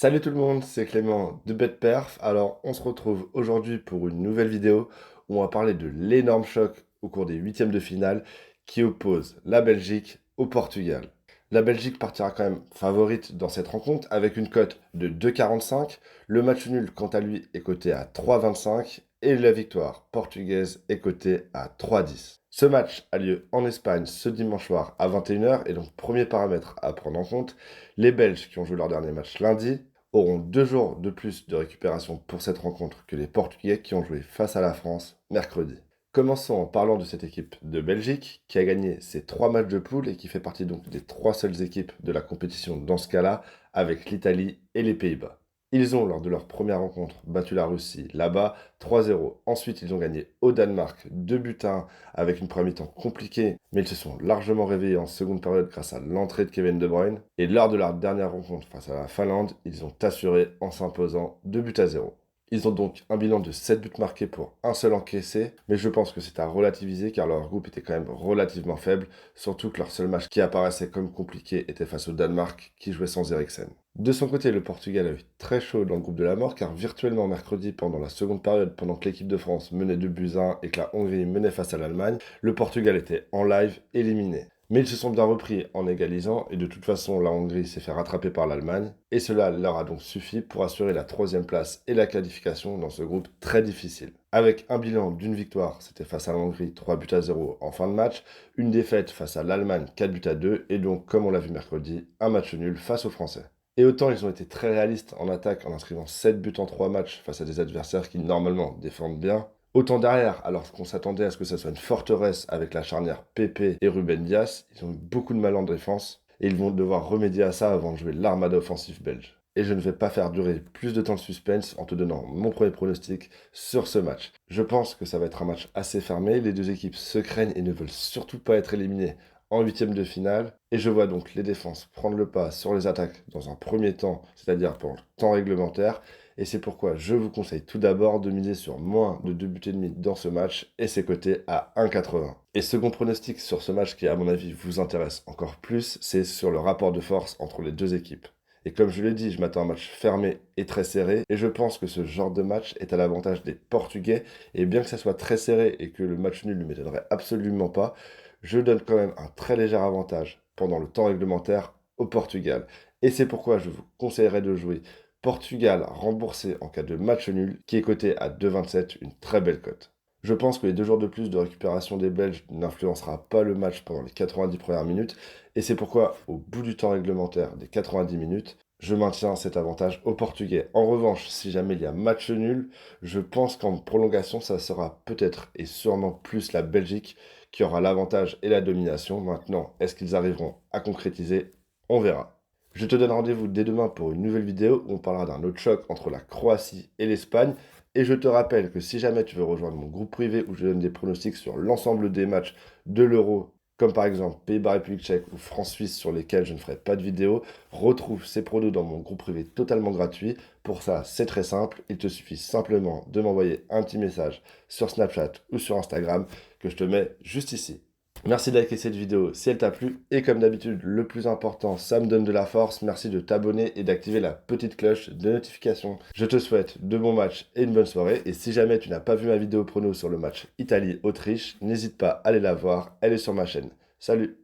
Salut tout le monde, c'est Clément de BetPerf. Alors, on se retrouve aujourd'hui pour une nouvelle vidéo où on va parler de l'énorme choc au cours des huitièmes de finale qui oppose la Belgique au Portugal. La Belgique partira quand même favorite dans cette rencontre avec une cote de 2,45. Le match nul, quant à lui, est coté à 3,25 et la victoire portugaise est cotée à 3,10. Ce match a lieu en Espagne ce dimanche soir à 21h et donc premier paramètre à prendre en compte, les Belges qui ont joué leur dernier match lundi auront 2 jours de plus de récupération pour cette rencontre que les Portugais qui ont joué face à la France mercredi. Commençons en parlant de cette équipe de Belgique qui a gagné ses 3 matchs de poule et qui fait partie donc des 3 seules équipes de la compétition dans ce cas-là avec l'Italie et les Pays-Bas. Ils ont, lors de leur première rencontre, battu la Russie là-bas 3-0. Ensuite, ils ont gagné au Danemark 2-1 avec une première mi-temps compliquée, mais ils se sont largement réveillés en seconde période grâce à l'entrée de Kevin De Bruyne. Et lors de leur dernière rencontre face à la Finlande, ils ont assuré en s'imposant 2-0. Ils ont donc un bilan de 7 buts marqués pour un seul encaissé, mais je pense que c'est à relativiser car leur groupe était quand même relativement faible, surtout que leur seul match qui apparaissait comme compliqué était face au Danemark qui jouait sans Eriksen. De son côté, le Portugal a eu très chaud dans le groupe de la mort car virtuellement mercredi pendant la seconde période, pendant que l'équipe de France menait 2-1 et que la Hongrie menait face à l'Allemagne, le Portugal était en live éliminé. Mais ils se sont bien repris en égalisant et de toute façon la Hongrie s'est fait rattraper par l'Allemagne et cela leur a donc suffi pour assurer la troisième place et la qualification dans ce groupe très difficile. Avec un bilan d'une victoire, c'était face à la Hongrie 3-0 en fin de match, une défaite face à l'Allemagne 4-2 et donc comme on l'a vu mercredi, un match nul face aux Français. Et autant ils ont été très réalistes en attaque en inscrivant 7 buts en 3 matchs face à des adversaires qui normalement défendent bien, autant derrière, alors qu'on s'attendait à ce que ça soit une forteresse avec la charnière Pepe et Ruben Dias, ils ont eu beaucoup de mal en défense et ils vont devoir remédier à ça avant de jouer l'armada offensif belge. Et je ne vais pas faire durer plus de temps de suspense en te donnant mon premier pronostic sur ce match. Je pense que ça va être un match assez fermé, les deux équipes se craignent et ne veulent surtout pas être éliminées en huitième de finale, et je vois donc les défenses prendre le pas sur les attaques dans un premier temps, c'est-à-dire pendant le temps réglementaire, et c'est pourquoi je vous conseille tout d'abord de miser sur moins de 2 buts et demi dans ce match et c'est coté à 1,80. Et second pronostic sur ce match qui à mon avis vous intéresse encore plus, c'est sur le rapport de force entre les deux équipes. Et comme je l'ai dit, je m'attends à un match fermé et très serré, et je pense que ce genre de match est à l'avantage des Portugais, et bien que ça soit très serré et que le match nul ne m'étonnerait absolument pas, je donne quand même un très léger avantage pendant le temps réglementaire au Portugal. Et c'est pourquoi je vous conseillerais de jouer Portugal remboursé en cas de match nul, qui est coté à 2,27, une très belle cote. Je pense que les 2 jours de plus de récupération des Belges n'influencera pas le match pendant les 90 premières minutes, et c'est pourquoi, au bout du temps réglementaire des 90 minutes, je maintiens cet avantage aux Portugais. En revanche, si jamais il y a match nul, je pense qu'en prolongation, ça sera peut-être et sûrement plus la Belgique qui aura l'avantage et la domination. Maintenant, est-ce qu'ils arriveront à concrétiser? On verra. Je te donne rendez-vous dès demain pour une nouvelle vidéo où on parlera d'un autre choc entre la Croatie et l'Espagne. Et je te rappelle que si jamais tu veux rejoindre mon groupe privé où je donne des pronostics sur l'ensemble des matchs de l'Euro, comme par exemple Pays-Bas, République tchèque ou France-Suisse sur lesquels je ne ferai pas de vidéo, retrouve ces pronos dans mon groupe privé totalement gratuit. Pour ça, c'est très simple, il te suffit simplement de m'envoyer un petit message sur Snapchat ou sur Instagram que je te mets juste ici. Merci de liker cette vidéo si elle t'a plu. Et comme d'habitude, le plus important, ça me donne de la force. Merci de t'abonner et d'activer la petite cloche de notification. Je te souhaite de bons matchs et une bonne soirée. Et si jamais tu n'as pas vu ma vidéo prono sur le match Italie-Autriche, n'hésite pas à aller la voir. Elle est sur ma chaîne. Salut!